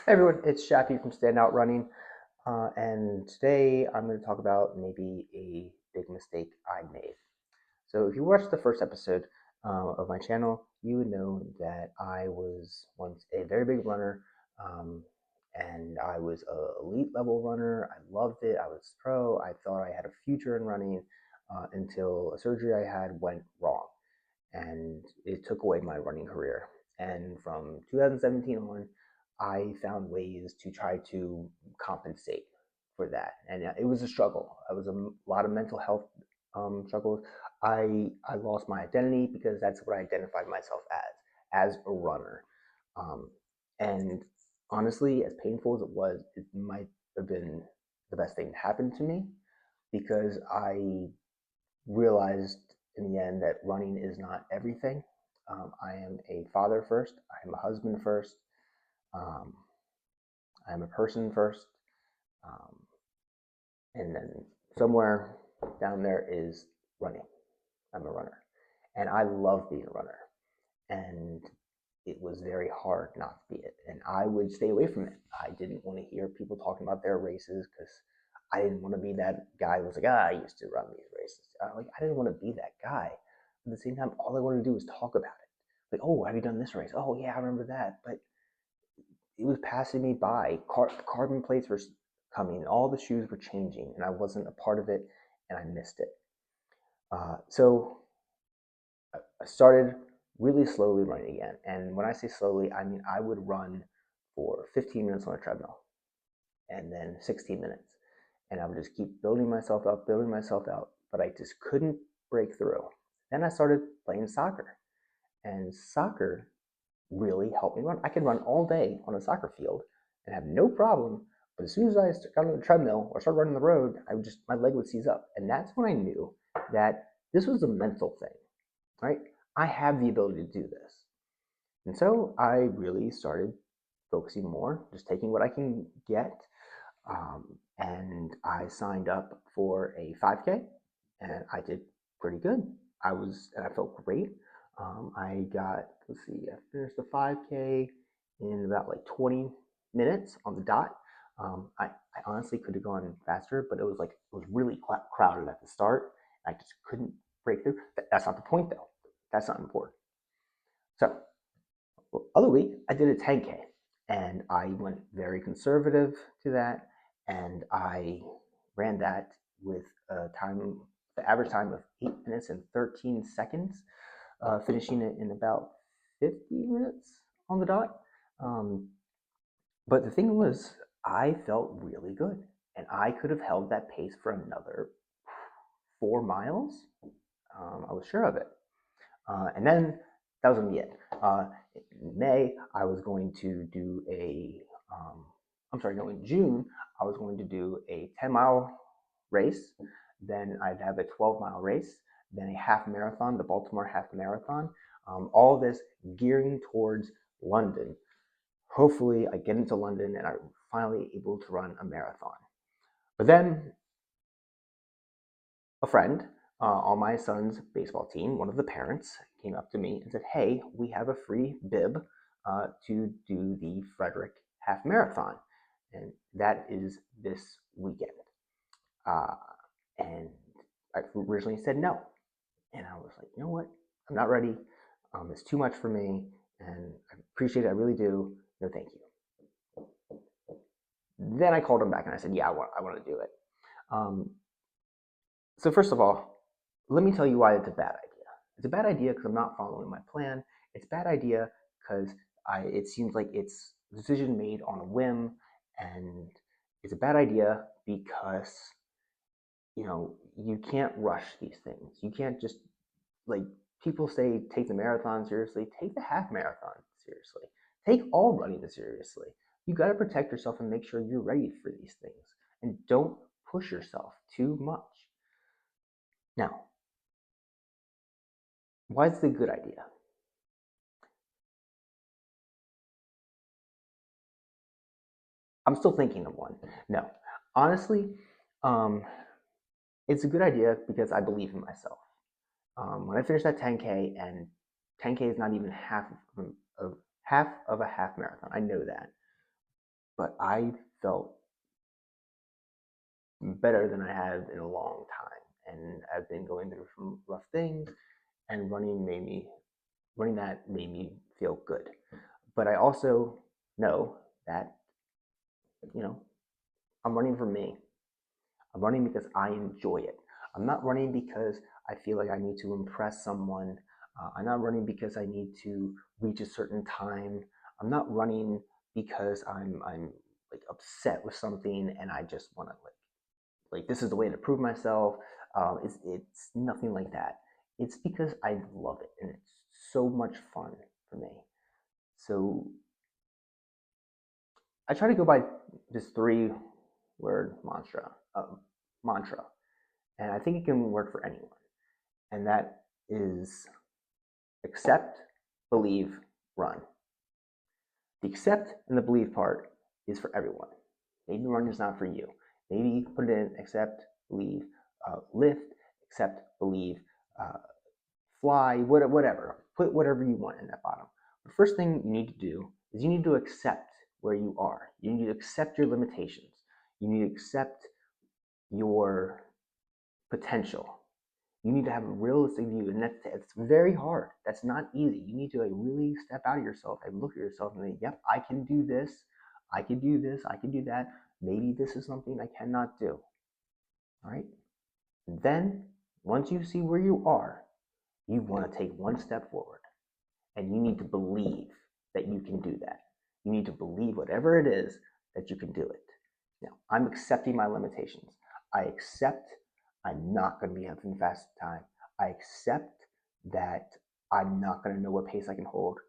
Hey everyone, it's Shafi from Standout Running, and today I'm going to talk about maybe a big mistake I made. So, if you watched the first episode of my channel, you would know that I was once a very big runner, um, and I was a elite level runner. I loved it. I was pro. I thought I had a future in running until a surgery I had went wrong, and it took away my running career. And from 2017 on, I found ways to try to compensate for that, and it was a struggle. It was a lot of mental health struggles. I lost my identity because that's what I identified myself as a runner. Um, and honestly, as painful as it was, it might have been the best thing to happen to me because I realized in the end that running is not everything. I am a father first. I am a husband first. Um, I am a person first. Um, and then somewhere down there is running. I'm a runner. And I love being a runner. And it was very hard not to be it. And I would stay away from it. I didn't want to hear people talking about their races because I didn't want to be that guy who was like, I used to run these races. I didn't want to be that guy. At the same time, all I wanted to do was talk about it. Like, oh, have you done this race? Oh, yeah, I remember that. But it was passing me by. Carbon plates were coming, all the shoes were changing, and I wasn't a part of it, and I missed it. So I started really slowly running again. And when I say slowly, I mean I would run for 15 minutes on a treadmill and then 16 minutes. And I would just keep building myself out, but I just couldn't break through. Then I started playing soccer, and soccer really helped me run. I could run all day on a soccer field and have no problem. But as soon as I got on the treadmill or started running the road, my leg would seize up, and that's when I knew that this was a mental thing, right? I have the ability to do this, and so I really started focusing more, just taking what I can get. And I signed up for a 5K, and I did pretty good. And I felt great. Let's see, I finished the 5K in about like 20 minutes on the dot. I honestly could have gone faster, but it was really crowded at the start. I just couldn't break through. That's not the point, though. That's not important. So, other week, I did a 10K, and I went very conservative to that, and I ran that with the average time of 8 minutes and 13 seconds, finishing it in about 50 minutes on the dot. Um, but the thing was, I felt really good, and I could have held that pace for another 4 miles. I was sure of it. And then that was going to be it. In May, I was going to do I'm sorry, no, in June, I was going to do a 10-mile race. Then I'd have a 12-mile race, then a half marathon, the Baltimore half marathon. All this gearing towards London. Hopefully, I get into London and I'm finally able to run a marathon. But then a friend on my son's baseball team, one of the parents, came up to me and said, "Hey, we have a free bib to do the Frederick Half Marathon, and that is this weekend." Uh, and I originally said no, and I was like, "You know what? I'm not ready. It's too much for me, and I appreciate it. I really do. No, thank you." Then I called him back and I said, "Yeah, I want to do it." Um, So first of all, let me tell you why it's a bad idea. It's a bad idea because I'm not following my plan. It's a bad idea because it seems like it's a decision made on a whim, and it's a bad idea because you can't rush these things. You can't just like people say take the marathon seriously, take the half marathon seriously, take all running seriously. You got to protect yourself and make sure you're ready for these things, and don't push yourself too much. Now, why is it a good idea? I'm still thinking of one. No, honestly, um, it's a good idea because I believe in myself. When I finished that 10K, and 10K is not even half of a half marathon. I know that, but I felt better than I have in a long time. And I've been going through some rough things, and running that made me feel good. But I also know that, you know, I'm running for me. I'm running because I enjoy it. I'm not running because I feel like I need to impress someone. I'm not running because I need to reach a certain time. I'm not running because I'm like upset with something and I just want to like this is the way to prove myself. It's nothing like that. It's because I love it and it's so much fun for me. So I try to go by this three-word mantra, and I think it can work for anyone. And that is accept, believe, run. The accept and the believe part is for everyone. Maybe run is not for you. Maybe put it in accept, believe, lift, accept, believe, uh, fly, whatever. Put whatever you want in that bottom. The first thing you need to do is you need to accept where you are. You need to accept your limitations. You need to accept your potential. You need to have a realistic view, and it's very hard. That's not easy. You need to like really step out of yourself and look at yourself and think, "Yep, I can do this. I can do this. I can do that. Maybe this is something I cannot do." All right. Then, once you see where you are, you want to take one step forward, and you need to believe that you can do that. You need to believe whatever it is that you can do it. Now, I'm accepting my limitations. I accept I'm not going to be having fast time. I accept that I'm not going to know what pace I can hold.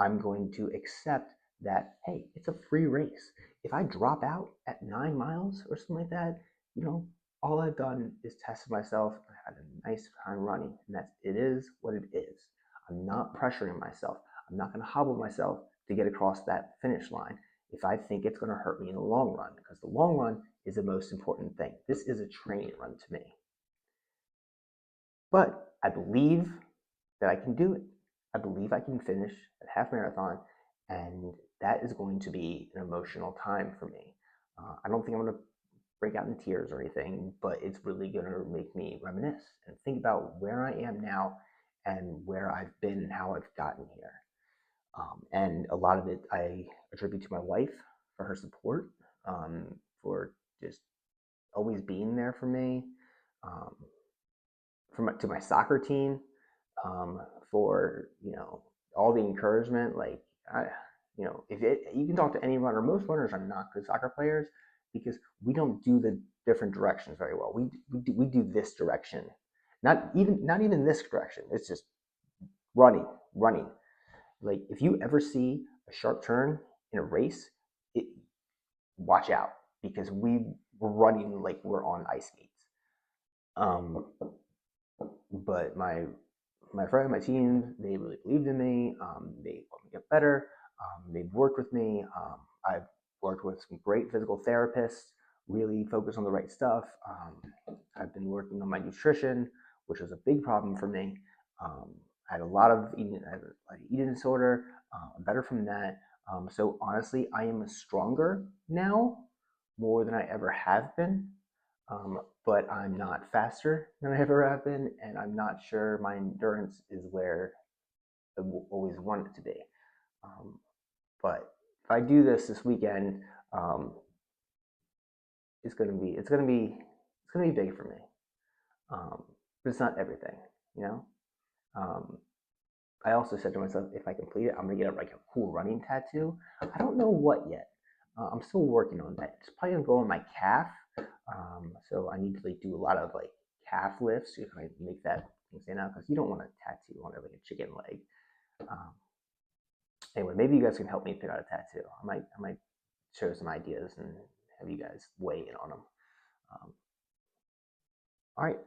I'm going to accept that, hey, it's a free race. If I drop out at 9 miles or something like that, you know, all I've done is tested myself. I had a nice time running, and that's it is what it is. I'm not pressuring myself. I'm not going to hobble myself to get across that finish line if I think it's going to hurt me in the long run, because the long run is the most important thing. This is a training run to me. But I believe that I can do it. I believe I can finish a half marathon, and that is going to be an emotional time for me. I don't think I'm going to break out in tears or anything, but it's really going to make me reminisce and think about where I am now and where I've been and how I've gotten here. And a lot of it I attribute to my wife for her support, for just always being there for me, um, to my soccer team, for all the encouragement. Like if you can talk to any runner, most runners are not good soccer players because we don't do the different directions very well. We do this direction, not even this direction. It's just running, running. Like if you ever see a sharp turn in a race, it, watch out because we're running like we're on ice skates. Um, but my friend, my team, they really believed in me. They helped me get better. They've worked with me. I've worked with some great physical therapists, really focused on the right stuff. I've been working on my nutrition, which was a big problem for me. I had a lot of eating disorder. I'm better from that. So honestly, I am stronger now, more than I ever have been. But I'm not faster than I ever have been, and I'm not sure my endurance is where I always want it to be. Um, but if I do this weekend, um, it's gonna be big for me. But it's not everything, you know. Um, I also said to myself, if I complete it, I'm gonna get like a cool running tattoo. I don't know what yet. I'm still working on that. It's probably gonna go on my calf. So I need to like do a lot of like calf lifts to kind of make that thing stand out because you don't want a tattoo on it like a chicken leg. Um, anyway, maybe you guys can help me pick out a tattoo. I might show some ideas and have you guys weigh in on them. Um, all right.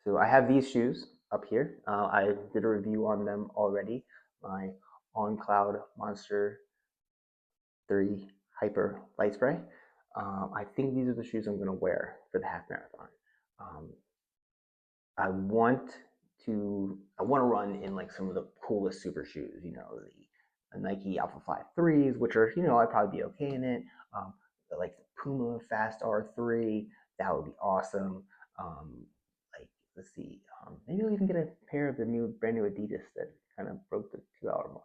So I have these shoes up here. I did a review on them already. My On Cloud Monster 3 Hyper Light Spray. I think these are the shoes I'm going to wear for the half marathon. Um, I want to run in like some of the coolest super shoes. You know, the Nike Alpha Fly 3s, which are, I'd probably be okay in it. Like the Puma Fast R3, that would be awesome. Like, let's see, maybe I'll even get a pair of the brand new Adidas that kind of broke the $2 mark.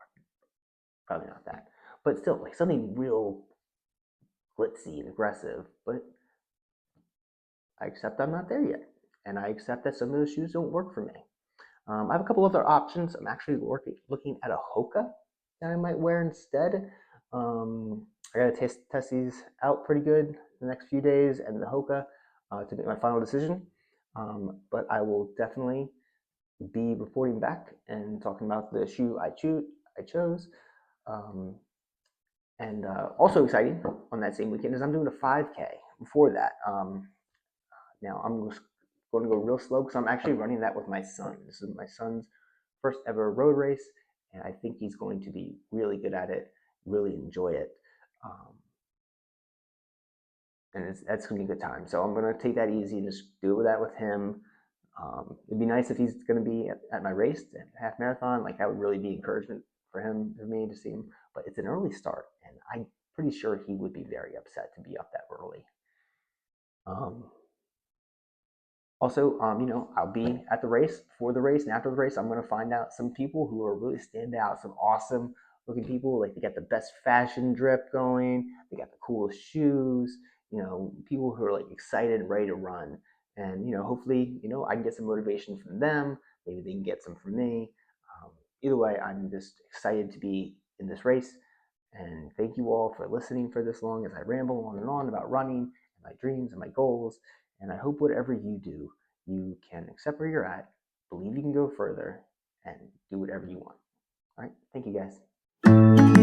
Probably not that, but still, like something real glitzy and aggressive. But I accept I'm not there yet, and I accept that some of those shoes don't work for me. I have a couple other options. I'm actually looking at a Hoka that I might wear instead. I gotta test these out pretty good the next few days, and the Hoka to make my final decision. But I will definitely be reporting back and talking about the shoe I chose. Um, and also exciting on that same weekend is I'm doing a 5K before that. Now I'm just going to go real slow because I'm actually running that with my son. This is my son's first ever road race, and I think he's going to be really good at it, really enjoy it. Um, and that's going to be a good time. So I'm going to take that easy and just do that with him. It'd be nice if he's going to be at my race, at half marathon. Like that would really be encouragement for him, for me to see him. But it's an early start, and I'm pretty sure he would be very upset to be up that early. Um, Also, I'll be at the race, for the race, and after the race, I'm going to find out some people who are really stand out, some awesome looking people. Like they got the best fashion drip going, they got the coolest shoes, people who are like excited and ready to run. And, hopefully, I can get some motivation from them. Maybe they can get some from me. Um, Either way, I'm just excited to be in this race. And thank you all for listening for this long as I ramble on and on about running and my dreams and my goals. And I hope whatever you do, you can accept where you're at, believe you can go further, and do whatever you want. All right. Thank you guys.